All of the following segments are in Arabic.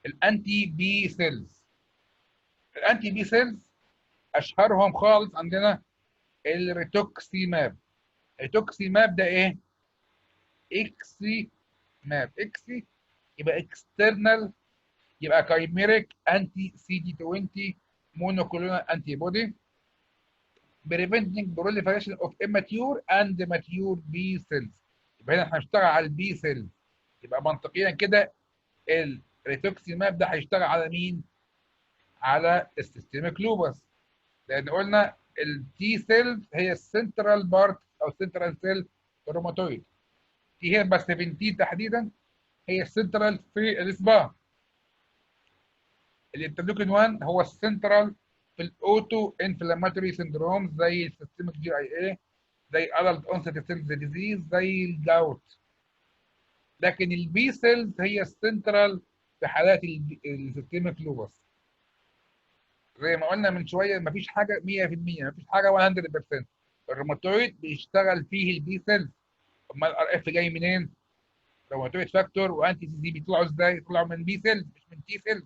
الانتي بي سيلز. الانتي بي سيلز اشهرهم خالص عندنا الريتوكسيماب. الريتوكسيماب ده ايه؟ اكسي ماب. اكسي يبقى اكسترنال، يبقى كايميريك انتي سي دي 20 مونوكلونال انتي بودي preventing proliferation of immature and mature B cells. يبقى هنا احنا هنشتغل على البي سيلز. يبقى منطقيا كده الريتوكسيماب ده هيشتغل على مين؟ على السيستميك لوبس، لان قلنا التي سيلز هي السنترال بارت او سنترال سيل روماتويد. دي هي بس 17 تحديدا هي السنترال في الصباع. الانترلوكين 1 هو السنترال في الاوتو انفلاماتوري سندروم زي السيستميك جي اي اي، زي ادلت اونست سيلز ديزيز، زي الجاوت. لكن البي سيلز هي السنترال في حالات السيستميك لوبس. زي ما قلنا من شويه مفيش حاجه 100%، مفيش حاجه 100%. الروماتويد بيشتغل فيه البي سيلز. امال الار اف جاي منين؟ روماتويد فاكتور وانتي سي سي بيطلعوا ازاي؟ يطلعوا من بي سيلز مش من تي سيلز.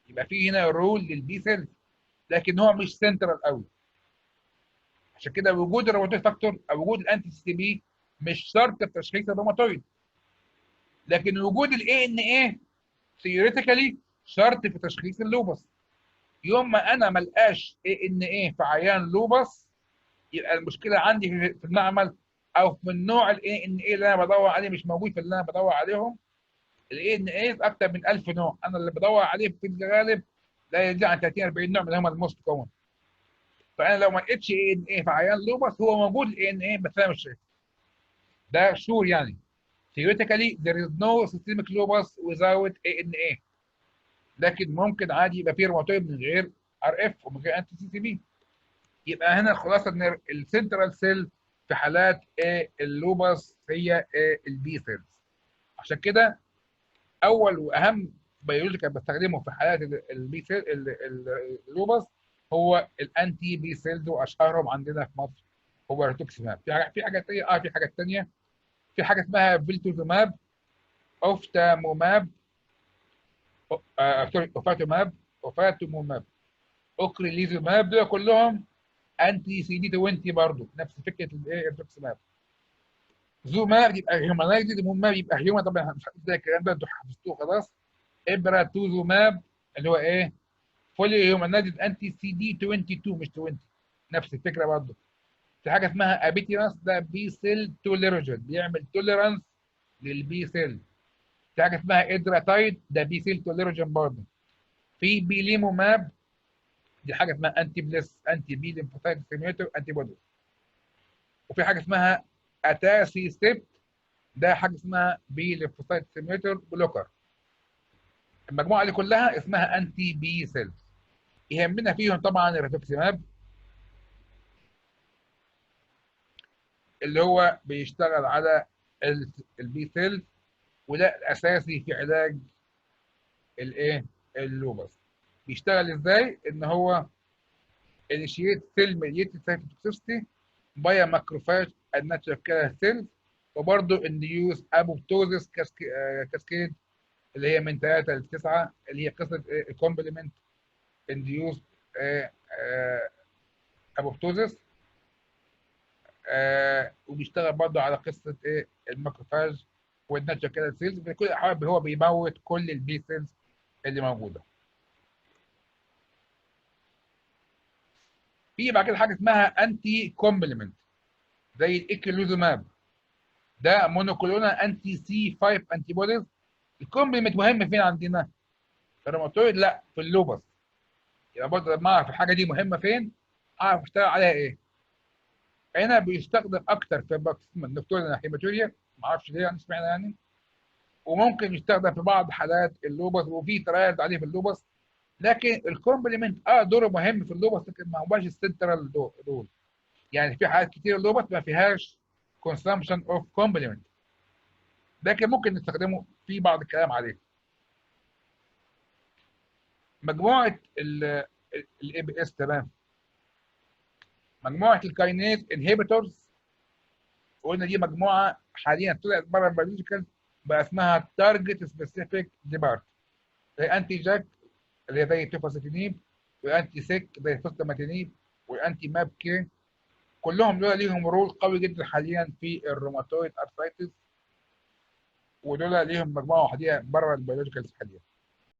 يبقى في هنا رول للبي سيلز، لكن هو مش سنترال قوي. عشان كده وجود الروماتويد فاكتور او وجود الانتي سي بي مش شرط في تشخيص الروماتويد، لكن وجود الاي ان اي ثيوريتيكالي شرط في تشخيص اللوبس. يوم ما انا ما القاش اي ان اي في عيان لوبس، يبقى المشكله عندي في المعمل او في النوع الاي ان اي اللي انا بدور عليه مش موجود في اللي انا بدور عليهم. الاي ان اي اكتر من 1000 نوع، انا اللي بدور عليه في الغالب لا يزيد عن 30 40 نوع من هم الموست كومن. فانا لو ما لقيتش اي ان اي في عيان لوبس، هو موجود الاي ان اي بس انا مش شايفه. ده شور يعني. theoretically there is no systemic lupus without ANA، لكن ممكن عادي يبقى فيه روماتويد من غير ار اف ومن غير انتي سي سي بي. يبقى هنا الخلاصه ان السنترال سيل في حالات اللوبس هي البي سيلز. عشان كده اول واهم بيولوجيكال بستخدمه في حالات البي سيل اللوبس هو الانتي بي سيلز، واشهرهم عندنا في مصر هو الريتوكسيماب. في حاجات تانية، في حاجات تانية. في حاجه اسمها فيلتوزوماب، اوفتاموماب، سوري اوفاتوماب، اوفاتوموماب، اوكريليزوماب. دول كلهم انتي سي دي 20 برضه، نفس فكره الايه الريتوكسيماب. زوماب يبقى هيومنايزد، موماب يبقى هيومن. طبعا مش زي الكلام ده انتوا حفظتوه خلاص. ابراتوزوماب اللي هو ايه؟ فولي هيومنايزد انتي سي دي 22 مش 20، نفس الفكره برضه. في حاجه اسمها ابيتيراس، ده بي سيل توليرجن، بيعمل توليرانس للبي سيل. في حاجه اسمها ادراتايد، ده بي سيل توليرجن برضه. في بيليموماب، دي حاجه اسمها انتي بلس انتي بي ليمفوسايت ستيميوليتور انتي بودي. وفي حاجه اسمها اتاسي ستيب، ده حاجه اسمها بي ليمفوسايت ستيميوليتور بلوكر. المجموعه دي كلها اسمها انتي بي سيلز. يهمنا فيهم طبعا الريتوكسيماب اللي هو بيشتغل على البي سيلز، وده الاساسي في علاج الايه اللوبس. بيشتغل ازاي؟ ان هو initiate cell mediated cytotoxicity بايا ماكروفاج الناتشرال كيلر سيلز، وبرضه induce apoptosis كاسكيد اللي هي من 3 ل 9، اللي هي قصه الكومبلمنت induce apoptosis. وبيشتغل برضه على قصه ايه الماكروفاج والناتشرال كيلر سيلز. في كل الاحوال هو بيموت كل البي سيلز اللي موجوده. في بعد كده حاجه اسمها انتي كومبلمنت زي الايكيلوزوماب، ده مونوكلونال انتي سي 5 انتي بوديز. الكومبلمنت مهم فين عندنا؟ في الروماتويد؟ لا، في اللوبس. يبقى برضه لما اعرف الحاجه دي مهمه فين اعرف اشتغل عليها ايه. هنا بيستخدم اكتر في الدكتور هيماتوريا، ما اعرفش ليه يعني اشمعنى يعني. وممكن يستخدم في بعض حالات اللوبس، وفي ترايلز عليه في اللوبس. لكن الكومبلمنت دوره مهم في اللوبس، لكن ما هوش السنترال رول. يعني في حالات كتير اللوبس ما فيهاش consumption of complement، لكن ممكن نستخدمه في بعض الكلام عليه. مجموعه الاي بي اس، تمام. مجموعه الكاينيز انهبيتورز، قلنا دي مجموعه حاليا طلعت بره البيولوجيكال بقى اسمها تارجت سبيسيفيك ديبارت. انتي جاك اللي هي زي التوفاسيتينيب، وانتي سيك زي الفوستاماتينيب، والانتي ماب كي، كلهم دول ليهم رول قوي جدا حاليا في الروماتويد ارثرايتس، ودول ليهم مجموعه وحديه بره البيولوجيكالز حاليا.